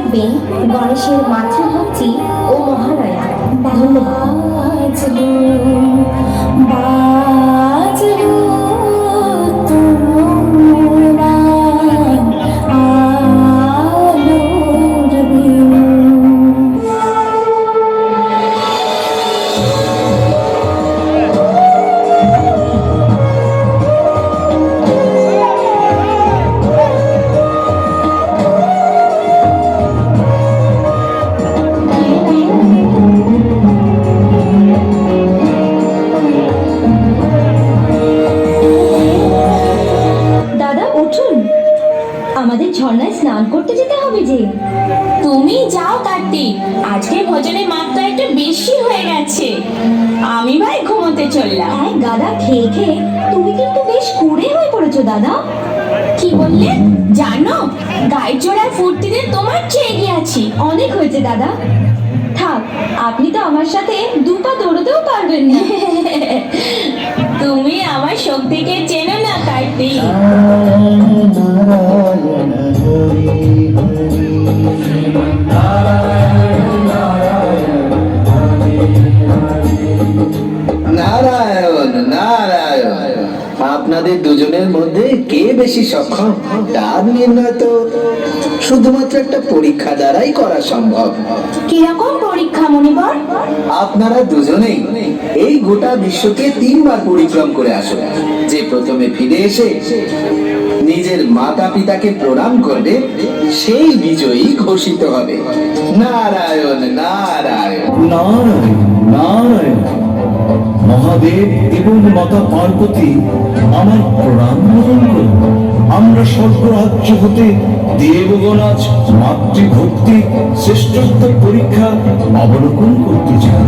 রাখবেন গণেশের মাতৃভক্তি ও মহালয়া। ধন্যবাদ। আমাদের ঝর্ণায় স্নান করতে যেতে হবে যে। তুমি যাও কার্তিক, আজকে ভোজনের মাত্রা একটু বেশি হয়ে গেছে। আমি ভাই ঘুমোতে চললাম। হ্যাঁ গাদা, খেয়ে খেয়ে তুমি কিন্তু বেশ কুড়ে হয়ে পড়েছো দাদা। কি বললে? জানো, গায়ের জোড়ার ফুর্তিতে তোমার চেয়ে এগিয়ে আছি। অনেক হয়েছে দাদা, থাক, আপনি তো আমার সাথে দুপা দৌড়তেও পারবেন না। তুমি আমার শক্তিকে চেনো না কার্তিক। নারায়ণ নারায়ণ, আপনাদের দুজনের মধ্যে কে বেশি সক্ষম তার নির্ণয় তো শুধুমাত্র একটা পরীক্ষা দ্বারাই করা সম্ভব। কিরকম পরীক্ষা মনিবর? আপনারা দুজনেই এই গোটা বিশ্বকে 3 বার পরিক্রম করে আসুন। যে প্রথমে ফিরে এসে নিজের মাতা পিতাকে প্রণাম করবে সেই বিজয়ী ঘোষিত হবে। নারায়ণ নারায়ণ নারায়ণ নারায়ণ। মহাদেব এবং মাতা পার্বতী আমার প্রণাম গ্রহণ করুন। আমরা স্বর্গরাজ্য হতে দেবগণ আজ মাতৃভক্তি শ্রেষ্ঠত্ব পরীক্ষা অবলোকন করতে চাই।